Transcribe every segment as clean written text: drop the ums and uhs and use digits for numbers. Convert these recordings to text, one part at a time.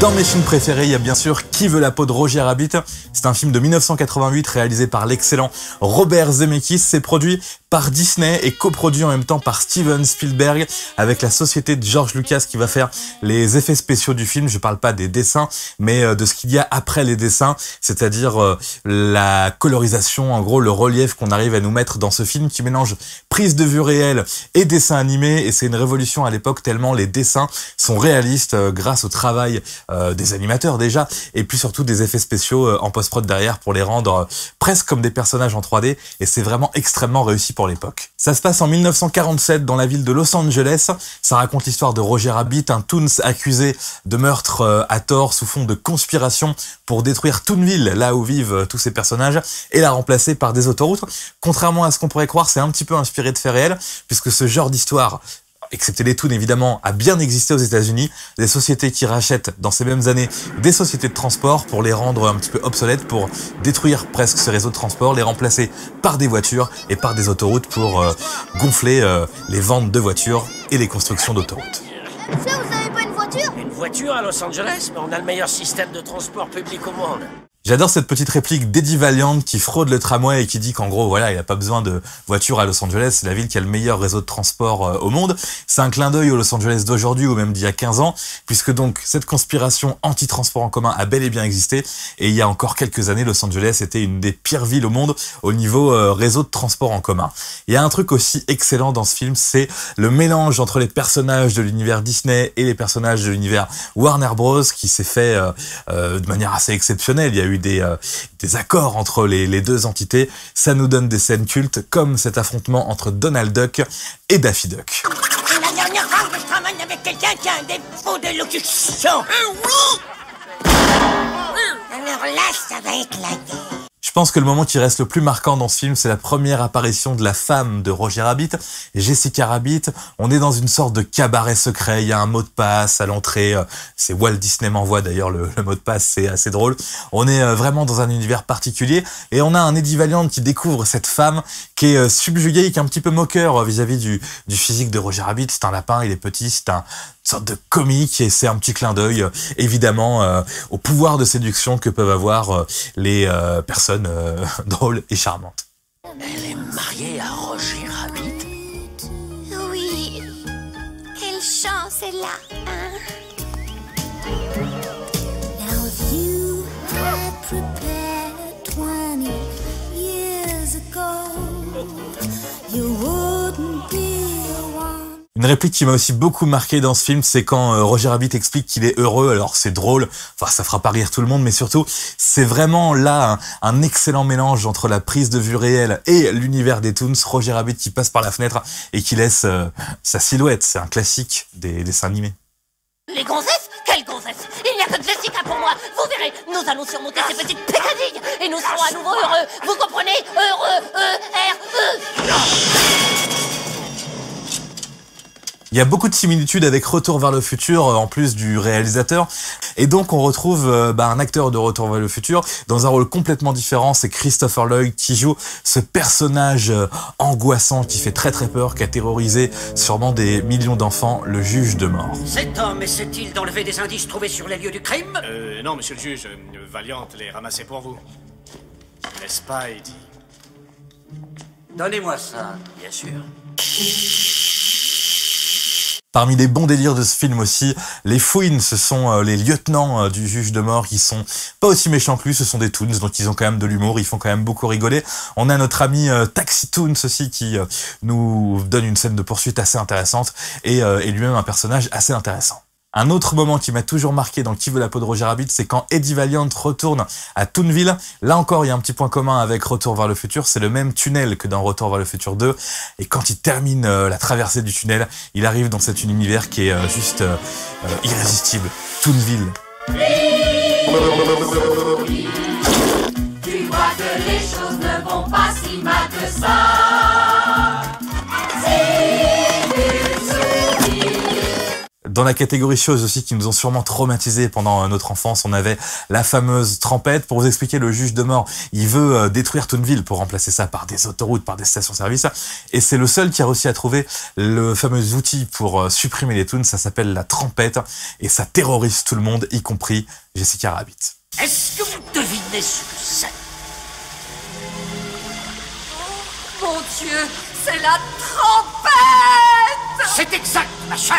Dans mes films préférés, il y a bien sûr Qui veut la peau de Roger Rabbit. C'est un film de 1988 réalisé par l'excellent Robert Zemeckis. C'est produit par Disney et coproduit en même temps par Steven Spielberg avec la société de George Lucas qui va faire les effets spéciaux du film. Je parle pas des dessins, mais de ce qu'il y a après les dessins, c'est-à-dire la colorisation, en gros le relief qu'on arrive à nous mettre dans ce film qui mélange prise de vue réelle et dessin animé. Et c'est une révolution à l'époque tellement les dessins sont réalistes grâce au travail des animateurs déjà, et puis surtout des effets spéciaux en post-prod derrière pour les rendre presque comme des personnages en 3D, et c'est vraiment extrêmement réussi pour l'époque. Ça se passe en 1947 dans la ville de Los Angeles. Ça raconte l'histoire de Roger Rabbit, un Toons accusé de meurtre à tort sous fond de conspiration pour détruire Toonville, là où vivent tous ces personnages, et la remplacer par des autoroutes. Contrairement à ce qu'on pourrait croire, c'est un petit peu inspiré de faits réels, puisque ce genre d'histoire, excepté les Toons évidemment, a bien existé aux États-Unis, des sociétés qui rachètent dans ces mêmes années des sociétés de transport pour les rendre un petit peu obsolètes, pour détruire presque ce réseau de transport, les remplacer par des voitures et par des autoroutes pour gonfler les ventes de voitures et les constructions d'autoroutes. Ça, vous avez pas une voiture? Une voiture à Los Angeles? Mais on a le meilleur système de transport public au monde. J'adore cette petite réplique d'Eddie Valiant qui fraude le tramway et qui dit qu'en gros, voilà, il a pas besoin de voiture à Los Angeles, c'est la ville qui a le meilleur réseau de transport au monde. C'est un clin d'œil au Los Angeles d'aujourd'hui ou même d'il y a 15 ans, puisque donc cette conspiration anti-transport en commun a bel et bien existé, et il y a encore quelques années, Los Angeles était une des pires villes au monde au niveau réseau de transport en commun. Il y a un truc aussi excellent dans ce film, c'est le mélange entre les personnages de l'univers Disney et les personnages de l'univers Warner Bros qui s'est fait de manière assez exceptionnelle. Il y a eu des accords entre les deux entités. Ça nous donne des scènes cultes comme cet affrontement entre Donald Duck et Daffy Duck. C'est la dernière fois que je travaille avec quelqu'un qui a un défaut d'élocution. Oui. Alors là, ça va éclater. Je pense que le moment qui reste le plus marquant dans ce film, c'est la première apparition de la femme de Roger Rabbit, Jessica Rabbit. On est dans une sorte de cabaret secret, il y a un mot de passe à l'entrée, c'est Walt Disney m'envoie d'ailleurs le mot de passe, c'est assez drôle. On est vraiment dans un univers particulier, et on a un Eddie Valiant qui découvre cette femme qui est subjuguée, qui est un petit peu moqueur vis-à-vis du physique de Roger Rabbit. C'est un lapin, il est petit, c'est une sorte de comique, et c'est un petit clin d'œil évidemment au pouvoir de séduction que peuvent avoir les personnes drôles et charmantes. Elle est mariée à Roger Rabbit? Oui. Quelle chance elle a, hein? Now if you had prepared 20 years ago, you wouldn't be the one. Une réplique qui m'a aussi beaucoup marqué dans ce film, c'est quand Roger Rabbit explique qu'il est heureux. Alors c'est drôle, enfin ça fera pas rire tout le monde, mais surtout c'est vraiment là un excellent mélange entre la prise de vue réelle et l'univers des Toons. Roger Rabbit qui passe par la fenêtre et qui laisse sa silhouette, c'est un classique des dessins animés. Les gonzesses? Quelles gonzesses? Il n'y a que Jessica pour moi. Vous verrez, nous allons surmonter ces petites pécadilles et nous serons à nouveau heureux. Vous comprenez? Heureux, E-R-E. Il y a beaucoup de similitudes avec Retour vers le futur, en plus du réalisateur. Et donc, on retrouve un acteur de Retour vers le futur dans un rôle complètement différent. C'est Christopher Lloyd qui joue ce personnage angoissant qui fait très très peur, qui a terrorisé sûrement des millions d'enfants, le juge de mort. Cet homme essaie-t-il d'enlever des indices trouvés sur les lieux du crime? Non, monsieur le juge, Valiant les ramassait pour vous. N'est-ce pas, Eddie? Donnez-moi ça, bien sûr. Parmi les bons délires de ce film aussi, les Fouines, ce sont les lieutenants du juge de mort qui sont pas aussi méchants que lui, ce sont des Toons, donc ils ont quand même de l'humour, ils font quand même beaucoup rigoler. On a notre ami Taxi Toons aussi qui nous donne une scène de poursuite assez intéressante et lui-même un personnage assez intéressant. Un autre moment qui m'a toujours marqué dans Qui veut la peau de Roger Rabbit, c'est quand Eddie Valiant retourne à Toonville. Là encore, il y a un petit point commun avec Retour vers le futur, c'est le même tunnel que dans Retour vers le futur 2. Et quand il termine la traversée du tunnel, il arrive dans cet univers qui est juste irrésistible. Toonville. Tu vois que les choses ne vont pas si mal que ça. Dans la catégorie choses aussi qui nous ont sûrement traumatisés pendant notre enfance, on avait la fameuse Trempette. Pour vous expliquer, le juge de mort, il veut détruire toute une ville pour remplacer ça par des autoroutes, par des stations-service. Et c'est le seul qui a réussi à trouver le fameux outil pour supprimer les toons. Ça s'appelle la Trempette et ça terrorise tout le monde, y compris Jessica Rabbit. Est-ce que vous devinez ce que c'est? Oh, mon Dieu, c'est la trompette! C'est exact, ma chère!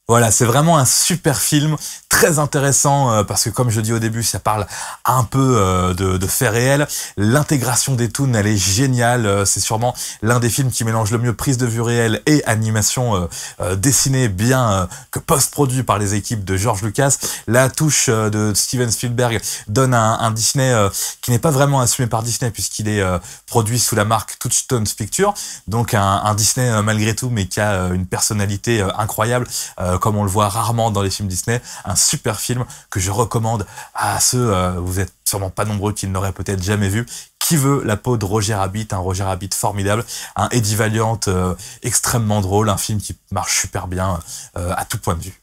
Voilà, c'est vraiment un super film, très intéressant parce que comme je dis au début, ça parle un peu de faits réels. L'intégration des toons, elle est géniale. C'est sûrement l'un des films qui mélange le mieux prise de vue réelle et animation dessinée bien que post-produit par les équipes de George Lucas. La touche de Steven Spielberg donne un Disney qui n'est pas vraiment assumé par Disney puisqu'il est produit sous la marque Touchstone Pictures. Donc un Disney malgré tout, mais qui a une personnalité incroyable. Comme on le voit rarement dans les films Disney, un super film que je recommande à ceux, vous êtes sûrement pas nombreux qui ne l'auraient peut-être jamais vu. Qui veut la peau de Roger Rabbit, un Roger Rabbit formidable, un Eddie Valiant extrêmement drôle, un film qui marche super bien à tout point de vue.